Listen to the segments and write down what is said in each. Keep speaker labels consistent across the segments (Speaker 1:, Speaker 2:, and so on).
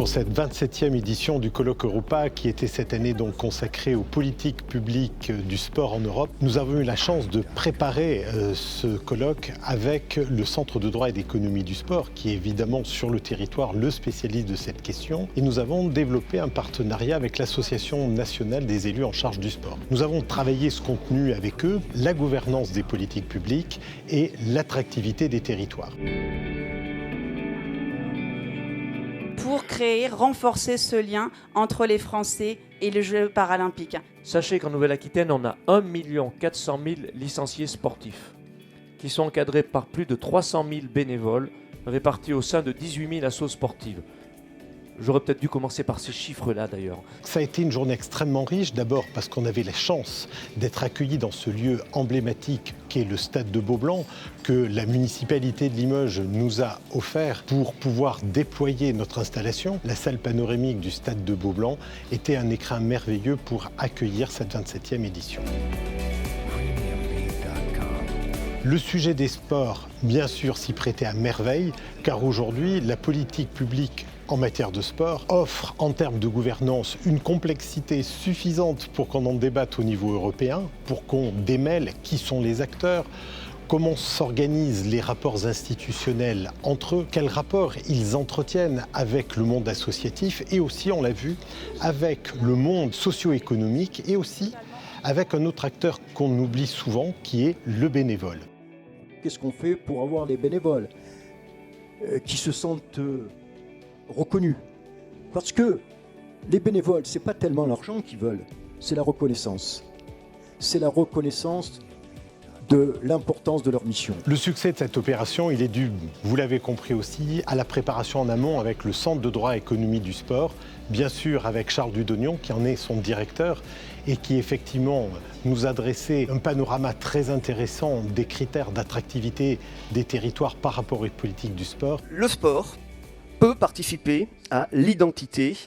Speaker 1: pour cette 27e édition du Colloque Europa qui était cette année donc consacrée aux politiques publiques du sport en Europe. Nous avons eu la chance de préparer ce colloque avec le Centre de droit et d'économie du sport qui est évidemment sur le territoire le spécialiste de cette question et nous avons développé un partenariat avec l'Association nationale des élus en charge du sport. Nous avons travaillé ce contenu avec eux, la gouvernance des politiques publiques et l'attractivité des territoires.
Speaker 2: Pour créer, renforcer ce lien entre les Français et les Jeux paralympiques.
Speaker 3: Sachez qu'en Nouvelle-Aquitaine, on a 1 400 000 licenciés sportifs qui sont encadrés par plus de 300 000 bénévoles répartis au sein de 18 000 assos sportives. J'aurais peut-être dû commencer par ces chiffres-là d'ailleurs.
Speaker 1: Ça a été une journée extrêmement riche, d'abord parce qu'on avait la chance d'être accueillis dans ce lieu emblématique qu'est le stade de Beaublanc, que la municipalité de Limoges nous a offert pour pouvoir déployer notre installation. La salle panoramique du stade de Beaublanc était un écrin merveilleux pour accueillir cette 27e édition. Le sujet des sports, bien sûr, s'y prêtait à merveille, car aujourd'hui, la politique publique en matière de sport offre, en termes de gouvernance, une complexité suffisante pour qu'on en débatte au niveau européen, pour qu'on démêle qui sont les acteurs, comment s'organisent les rapports institutionnels entre eux, quels rapports ils entretiennent avec le monde associatif et aussi, on l'a vu, avec le monde socio-économique et aussi avec un autre acteur qu'on oublie souvent, qui est le bénévole.
Speaker 4: Qu'est-ce qu'on fait pour avoir des bénévoles qui se sentent reconnus? Parce que les bénévoles, ce n'est pas tellement l'argent qu'ils veulent, c'est la reconnaissance. C'est la reconnaissance de l'importance de leur mission.
Speaker 1: Le succès de cette opération, il est dû, vous l'avez compris aussi, à la préparation en amont avec le Centre de droit et économie du sport, bien sûr avec Charles Dudognon qui en est son directeur et qui effectivement nous a dressé un panorama très intéressant des critères d'attractivité des territoires par rapport aux politiques du sport.
Speaker 5: Le sport peut participer à l'identité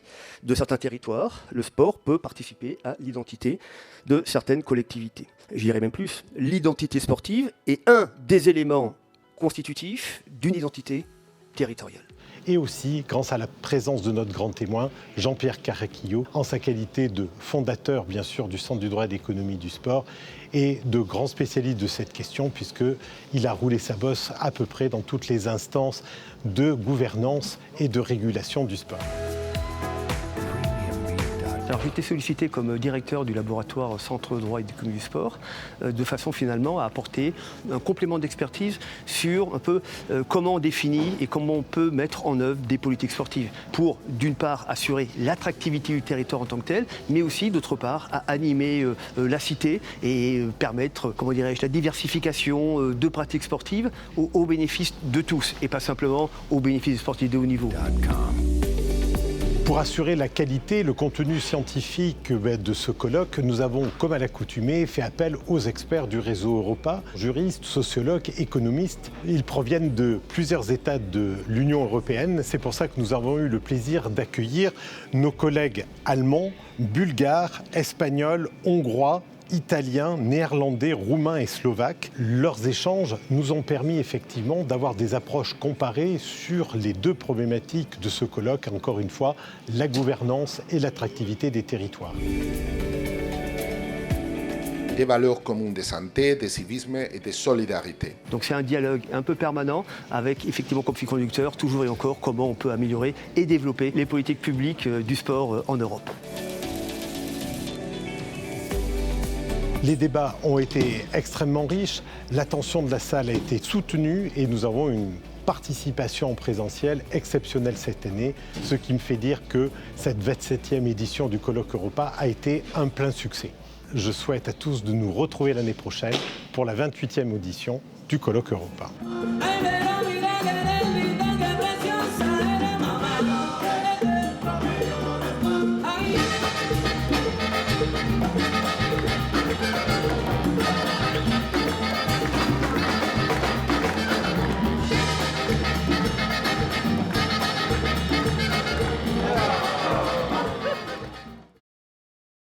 Speaker 5: de certains territoires. Le sport peut participer à l'identité de certaines collectivités. J'irai même plus, l'identité sportive est un des éléments constitutifs d'une identité territoriale.
Speaker 1: Et aussi grâce à la présence de notre grand témoin, Jean-Pierre Carraquillo, en sa qualité de fondateur, bien sûr, du Centre du droit et d'économie du sport, et de grand spécialiste de cette question, puisqu'il a roulé sa bosse à peu près dans toutes les instances de gouvernance et de régulation du sport.
Speaker 6: Alors j'ai été sollicité comme directeur du laboratoire Centre de droit et d'économie du sport, de façon finalement à apporter un complément d'expertise sur un peu comment on définit et comment on peut mettre en œuvre des politiques sportives pour d'une part assurer l'attractivité du territoire en tant que tel, mais aussi d'autre part à animer la cité et permettre, comment dirais-je, la diversification de pratiques sportives au bénéfice de tous et pas simplement au bénéfice des sportifs de haut niveau.
Speaker 1: Pour assurer la qualité, le contenu scientifique de ce colloque, nous avons, comme à l'accoutumée, fait appel aux experts du réseau Europa, juristes, sociologues, économistes. Ils proviennent de plusieurs États de l'Union européenne. C'est pour ça que nous avons eu le plaisir d'accueillir nos collègues allemands, bulgares, espagnols, hongrois, italiens, néerlandais, roumains et slovaques. Leurs échanges nous ont permis effectivement d'avoir des approches comparées sur les deux problématiques de ce colloque, encore une fois, la gouvernance et l'attractivité des territoires.
Speaker 7: Des valeurs communes de santé, de civisme et de solidarité.
Speaker 6: Donc c'est un dialogue un peu permanent avec effectivement comme fil conducteur, toujours et encore, comment on peut améliorer et développer les politiques publiques du sport en Europe.
Speaker 1: Les débats ont été extrêmement riches, l'attention de la salle a été soutenue et nous avons une participation en présentiel exceptionnelle cette année, ce qui me fait dire que cette 27e édition du Colloque Europa a été un plein succès. Je souhaite à tous de nous retrouver l'année prochaine pour la 28e édition du Colloque Europa.